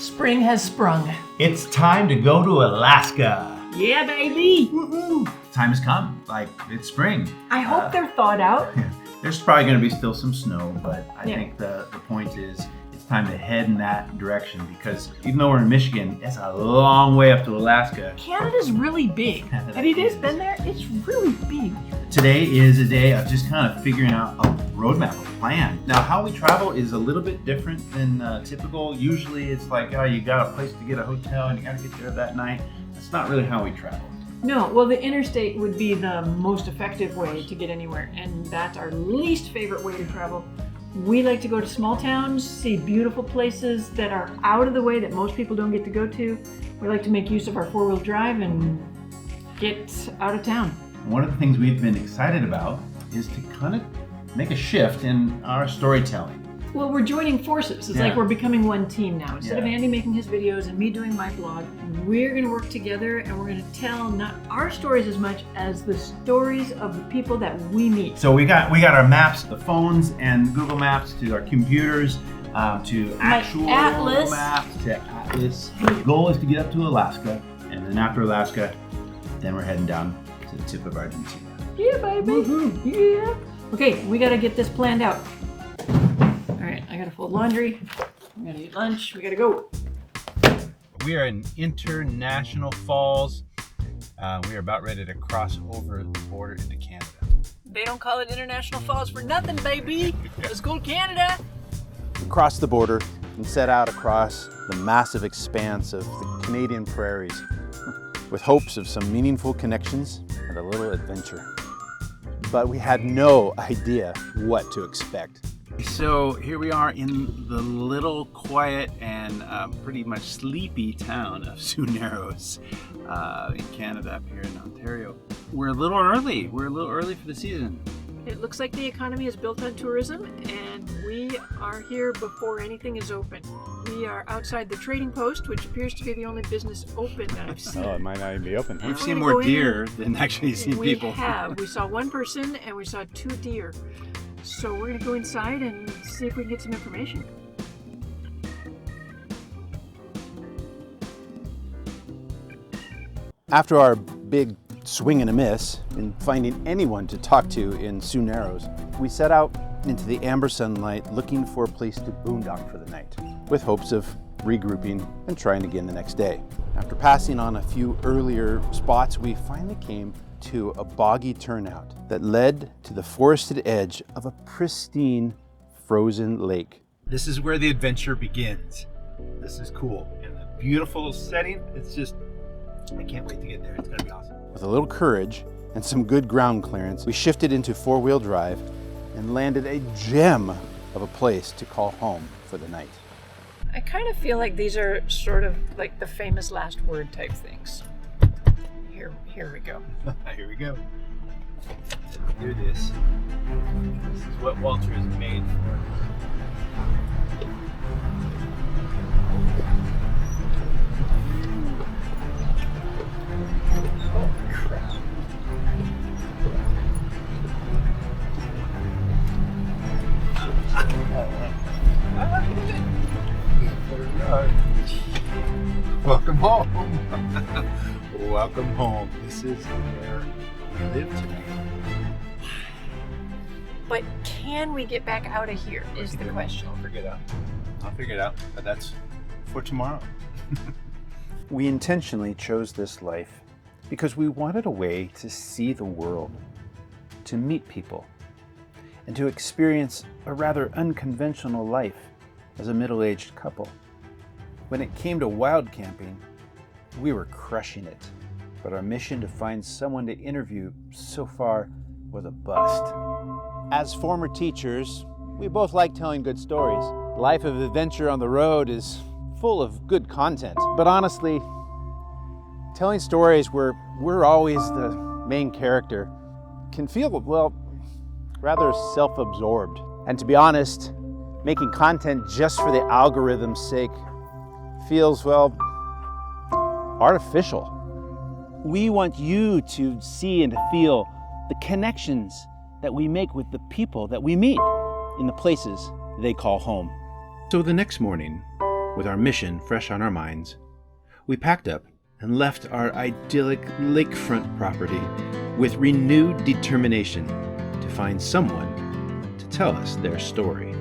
Spring has sprung. It's time to go to Alaska. Yeah, baby. Woohoo! Time has come. Like, it's spring. I hope they're thawed out. There's probably going to be still some snow, but I think the point is it's time to head in that direction because even though we're in Michigan, it's a long way up to Alaska. Canada's really big. Have you guys been there? It's really big. Today is a day of just kind of figuring out a roadmap, a plan. Now, how we travel is a little bit different than typical. Usually it's like, oh, you got a place to get a hotel and you got to get there that night. That's not really how we travel. No, well, the interstate would be the most effective way to get anywhere, and that's our least favorite way to travel. We like to go to small towns, see beautiful places that are out of the way that most people don't get to go to. We like to make use of our four-wheel drive and get out of town. One of the things we've been excited about is to kind of make a shift in our storytelling. Well, we're joining forces. It's like we're becoming one team now. Instead of Andy making his videos and me doing my blog, we're going to work together and we're going to tell not our stories as much as the stories of the people that we meet. So we got our maps, the phones and Google Maps to our computers, to actual Atlas. maps, to Atlas. The goal is to get up to Alaska, and then after Alaska, then we're heading down to the tip of Argentina. Yeah, baby. Woo-hoo. Yeah. Okay, we got to get this planned out. All right, I got to fold laundry. I got to eat lunch. We got to go. We are in International Falls. We are about ready to cross over the border into Canada. They don't call it International Falls for nothing, baby. Let's go to Canada. We crossed the border and set out across the massive expanse of the Canadian prairies with hopes of some meaningful connections and a little adventure. But we had no idea what to expect. So here we are in the little quiet and pretty much sleepy town of Sioux Narrows in Canada, up here in Ontario. We're a little early. We're a little early for the season. It looks like the economy is built on tourism, and we are here before anything is open. We are outside the trading post, which appears to be the only business open that I've seen. Oh, it might not even be open. We've seen more deer than actually seen people. We have. We saw one person and we saw 2 deer. So we're going to go inside and see if we can get some information. After our big swing and a miss in finding anyone to talk to in Sioux Narrows, we set out into the amber sunlight looking for a place to boondock for the night, with hopes of regrouping and trying again the next day. After passing on a few earlier spots, we finally came to a boggy turnout that led to the forested edge of a pristine frozen lake. This is where the adventure begins. This is cool. And the beautiful setting, it's just, I can't wait to get there. It's gonna be awesome. With a little courage and some good ground clearance, we shifted into four-wheel drive and landed a gem of a place to call home for the night. I kind of feel like these are sort of like the famous last word type things. Here we go. Here we go. Do this. This is what Walter is made for. Oh crap. Welcome home. Welcome home. This is where we live today. But can we get back out of here is the question. I'll figure it out. But that's for tomorrow. We intentionally chose this life because we wanted a way to see the world, to meet people, and to experience a rather unconventional life as a middle-aged couple. When it came to wild camping, we were crushing it, but our mission to find someone to interview so far was a bust. As former teachers, we both like telling good stories. Life of adventure on the road is full of good content, but honestly, telling stories where we're always the main character can feel, well, rather self-absorbed. And to be honest, making content just for the algorithm's sake feels, well, artificial. We want you to see and to feel the connections that we make with the people that we meet in the places they call home. So the next morning, With our mission fresh on our minds, we packed up and left our idyllic lakefront property with renewed determination to find someone to tell us their story.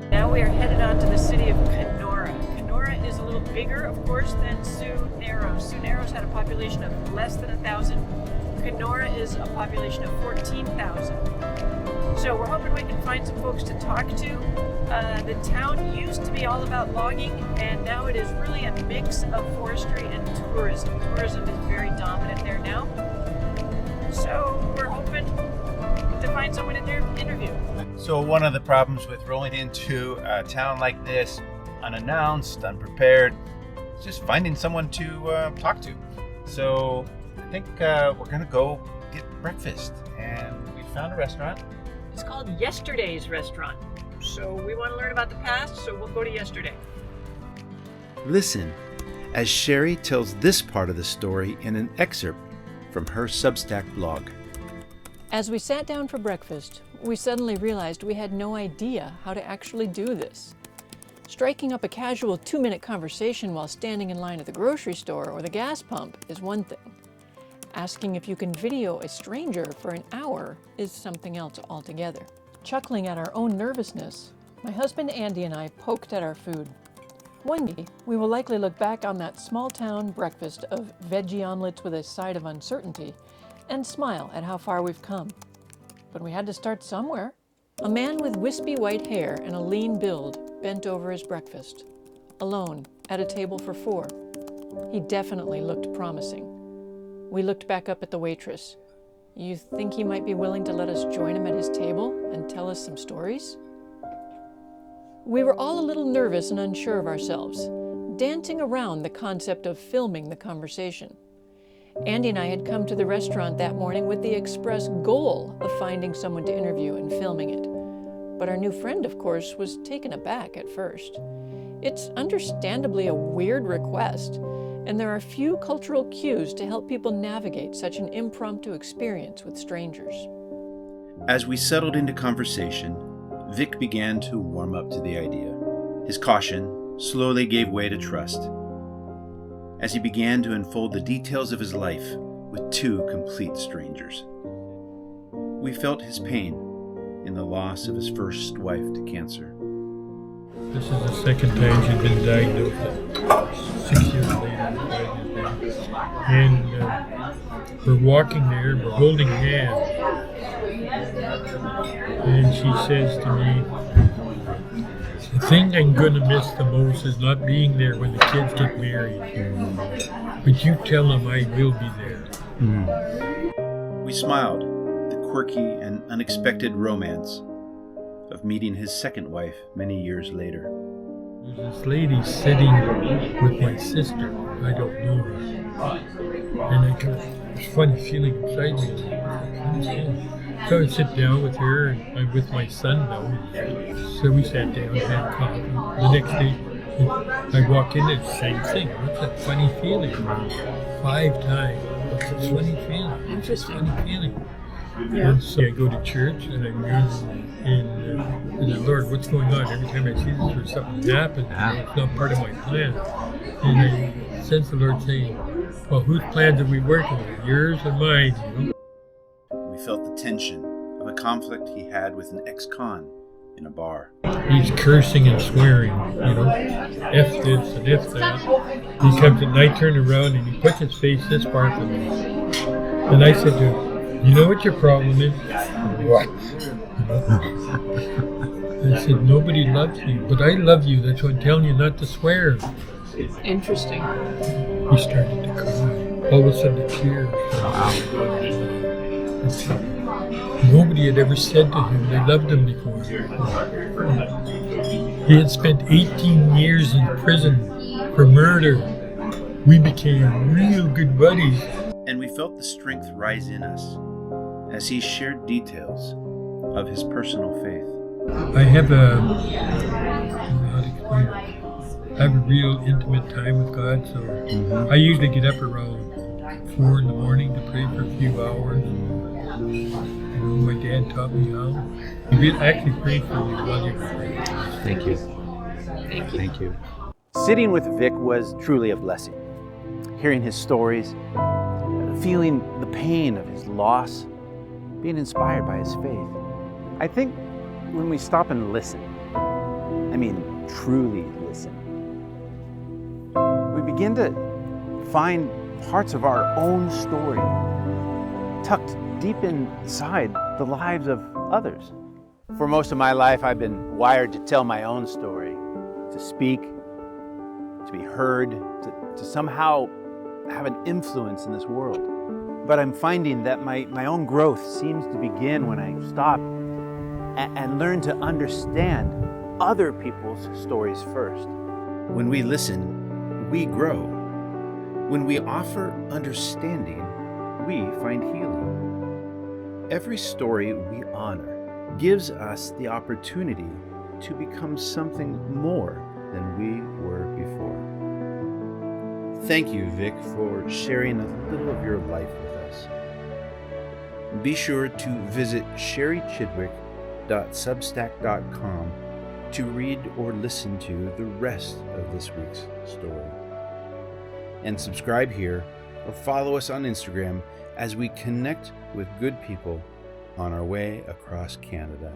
Now we are headed on to the city of Kenora. Kenora is a little bigger, of course, than Sioux Narrows. Sioux Narrows had a population of less than 1,000. Kenora is a population of 14,000. So we're hoping we can find some folks to talk to. The town used to be all about logging, and now it is really a mix of forestry and tourism. Tourism is very dominant there now. So we're hoping to find someone to interview. So one of the problems with rolling into a town like this, unannounced, unprepared, is just finding someone to talk to. So I think we're gonna go get breakfast, and we found a restaurant. It's called Yesterday's Restaurant. So we want to learn about the past, so we'll go to yesterday. Listen as Sherry tells this part of the story in an excerpt from her Substack blog. As we sat down for breakfast, we suddenly realized we had no idea how to actually do this. Striking up a casual 2-minute conversation while standing in line at the grocery store or the gas pump is one thing. Asking if you can video a stranger for an hour is something else altogether. Chuckling at our own nervousness, my husband Andy and I poked at our food. One day, we will likely look back on that small-town breakfast of veggie omelets with a side of uncertainty and smile at how far we've come. But we had to start somewhere. A man with wispy white hair and a lean build bent over his breakfast, alone at a table for 4. He definitely looked promising. We looked back up at the waitress. You think he might be willing to let us join him at his table and tell us some stories? We were all a little nervous and unsure of ourselves, dancing around the concept of filming the conversation. Andy and I had come to the restaurant that morning with the express goal of finding someone to interview and filming it. But our new friend, of course, was taken aback at first. It's understandably a weird request, and there are few cultural cues to help people navigate such an impromptu experience with strangers. As we settled into conversation, Vic began to warm up to the idea. His caution slowly gave way to trust as he began to unfold the details of his life with 2 complete strangers. We felt his pain in the loss of his first wife to cancer. This is the second time she's been diagnosed. 6 years later, and we're walking there, we're holding hands, and she says to me, "The thing I'm going to miss the most is not being there when the kids get married. But you tell them I will be there." We smiled at the quirky and unexpected romance of meeting his second wife many years later. There's this lady sitting with my sister. I don't know her. And I got this funny feeling inside me. So I sit down with her, and I'm with my son now. So we sat down, had coffee. The next day, I walk in, it's the same thing. What's that funny feeling? 5 times. What's that funny feeling? Interesting. Funny feeling. Yeah. And so I go to church, and I'm and the Lord, what's going on? Every time I see this, there's something happens. It's not part of my plan. And I sense the Lord saying, "Well, whose plans are we working with? Yours or mine?" You know? We felt the tension of a conflict he had with an ex-con in a bar. He's cursing and swearing, you know, F this and F that. He comes and I turn around and he puts his face this far from me. And I said to him, "You know what your problem is?" "What?" I said, "Nobody loves you, but I love you. That's why I'm telling you not to swear." Interesting. He started to cry. All of a sudden, the tears. Nobody had ever said to him they loved him before. He had spent 18 years in prison for murder. We became real good buddies. And we felt the strength rise in us as he shared details of his personal faith. I have a real intimate time with God, so I usually get up around 4 in the morning to pray for a few hours. My dad taught me how. He actually prayed for you while you were praying. Thank you. Thank you. Thank you. Sitting with Vic was truly a blessing. Hearing his stories, feeling the pain of his loss, being inspired by his faith. I think when we stop and listen, I mean truly listen, we begin to find parts of our own story tucked deep inside the lives of others. For most of my life, I've been wired to tell my own story, to speak, to be heard, to somehow have an influence in this world. But I'm finding that my own growth seems to begin when I stop and learn to understand other people's stories first. When we listen, we grow. When we offer understanding, we find healing. Every story we honor gives us the opportunity to become something more than we were before. Thank you, Vic, for sharing a little of your life with us. Be sure to visit sherrychidwick.substack.com to read or listen to the rest of this week's story. And subscribe here or follow us on Instagram as we connect with good people on our way across Canada.